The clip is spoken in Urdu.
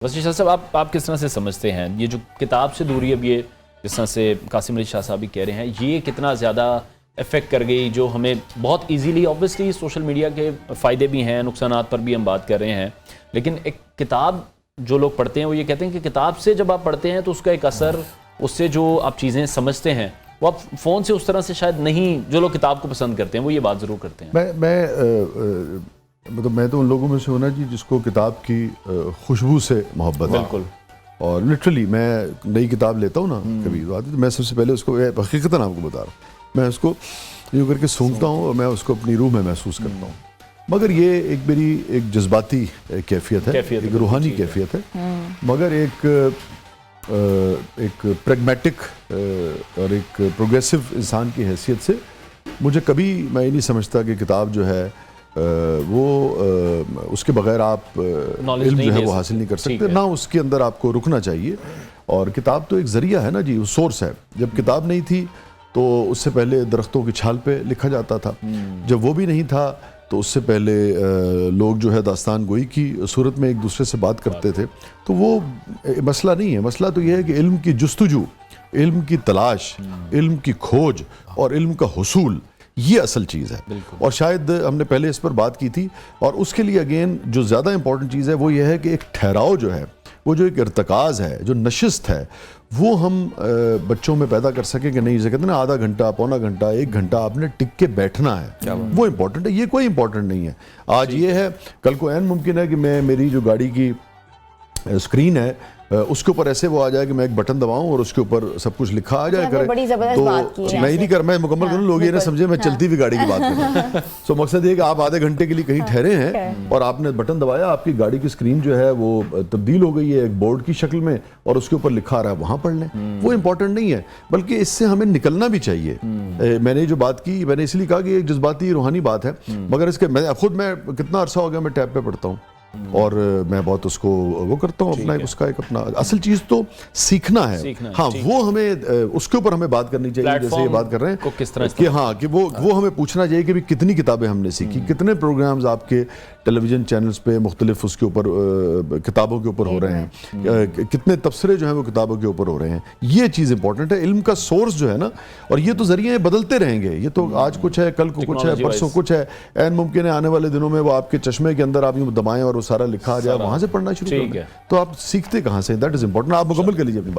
وسیع شاہ صاحب آپ کس طرح سے سمجھتے ہیں یہ جو کتاب سے دوری اب یہ جس طرح سے قاسم علی شاہ صاحب بھی کہہ رہے ہیں یہ کتنا زیادہ افیکٹ کر گئی جو ہمیں بہت ایزیلی اوبویسلی سوشل میڈیا کے فائدے بھی ہیں نقصانات پر بھی ہم بات کر رہے ہیں لیکن ایک کتاب جو لوگ پڑھتے ہیں وہ یہ کہتے ہیں کہ کتاب سے جب آپ پڑھتے ہیں تو اس کا ایک اثر اس سے جو آپ چیزیں سمجھتے ہیں وہ آپ فون سے اس طرح سے شاید نہیں جو لوگ کتاب کو پسند کرتے ہیں وہ یہ بات ضرور کرتے ہیں میں تو ان لوگوں میں سے ہونا جی جس کو کتاب کی خوشبو سے محبت ہے بالکل اور لٹرلی میں نئی کتاب لیتا ہوں نا کبھی تو میں سب سے پہلے اس کو حقیقتاً آپ کو بتا رہا ہوں میں اس کو یوں کر کے سونگتا ہوں اور میں اس کو اپنی روح میں محسوس کرتا ہوں مگر یہ ایک میری ایک جذباتی کیفیت ہے ایک روحانی کیفیت ہے مگر ایک پریگمیٹک اور ایک پروگریسو انسان کی حیثیت سے مجھے کبھی میں یہ نہیں سمجھتا کہ کتاب جو ہے وہ اس کے بغیر آپ علم جو ہے وہ حاصل نہیں کر سکتے نہ اس کے اندر آپ کو رکنا چاہیے اور کتاب تو ایک ذریعہ ہے نا جی وہ سورس ہے جب کتاب نہیں تھی تو اس سے پہلے درختوں کی چھال پہ لکھا جاتا تھا جب وہ بھی نہیں تھا تو اس سے پہلے لوگ جو ہے داستان گوئی کی صورت میں ایک دوسرے سے بات کرتے تھے تو وہ مسئلہ نہیں ہے مسئلہ تو یہ ہے کہ علم کی جستجو علم کی تلاش علم کی کھوج اور علم کا حصول یہ اصل چیز ہے اور شاید ہم نے پہلے اس پر بات کی تھی اور اس کے لیے اگین جو زیادہ امپورٹنٹ چیز ہے وہ یہ ہے کہ ایک ٹھہراؤ جو ہے وہ جو ایک ارتکاز ہے جو نشست ہے وہ ہم بچوں میں پیدا کر سکیں کہ نہیں جسے کہتے ہیں نا آدھا گھنٹہ پونا گھنٹہ ایک گھنٹہ آپ نے ٹک کے بیٹھنا ہے وہ امپورٹنٹ ہے یہ کوئی امپورٹنٹ نہیں ہے آج یہ ہے کل کو عین ممکن ہے کہ میری جو گاڑی کی اسکرین ہے اس کے اوپر ایسے وہ آ جائے کہ میں ایک بٹن دباؤں اور اس کے اوپر سب کچھ لکھا آ جائے کرے تو میں ہی نہیں کر میں مکمل کروں لوگ یہ نہ سمجھے میں چلتی ہوئی گاڑی کی بات کر رہا ہوں سو مقصد یہ کہ آپ آدھے گھنٹے کے لیے کہیں ٹھہرے ہیں اور آپ نے بٹن دبایا آپ کی گاڑی کی اسکرین جو ہے وہ تبدیل ہو گئی ہے ایک بورڈ کی شکل میں اور اس کے اوپر لکھا آ رہا ہے وہاں پڑھ لیں وہ امپورٹنٹ نہیں ہے بلکہ اس سے ہمیں نکلنا بھی چاہیے میں نے جو بات کی میں نے اس لیے کہا کہ ایک جذباتی روحانی بات ہے مگر اس کے میں کتنا عرصہ ہو گیا میں ٹیب پہ پڑھتا ہوں اور میں بہت اس کو وہ کرتا ہوں اپنا اس کا ایک اپنا اصل چیز تو سیکھنا ہے ہاں وہ ہمیں اس کے اوپر ہمیں بات کرنی چاہیے جیسے یہ بات کر رہے ہیں کہ ہاں کہ وہ ہمیں پوچھنا چاہیے کہ کتنی کتابیں ہم نے سیکھی کتنے پروگرامز آپ کے ٹیلی ویژن چینلز پہ مختلف اس کے اوپر کتابوں کے اوپر ہو رہے ہیں کتنے تبصرے جو ہیں وہ کتابوں کے اوپر ہو رہے ہیں یہ چیز امپورٹنٹ ہے علم کا سورس جو ہے نا اور یہ تو ذریعے بدلتے رہیں گے یہ تو آج کچھ ہے کل کو کچھ ہے پرسوں کچھ ہے عین ممکن ہے آنے والے دنوں میں وہ آپ کے چشمے کے اندر آپ یوں دبائیں اور وہ سارا لکھا آ جائے وہاں سے پڑھنا شروع کر دیں تو آپ سیکھتے کہاں سے دیٹ از امپورٹنٹ آپ مکمل کر لیجیے اپنی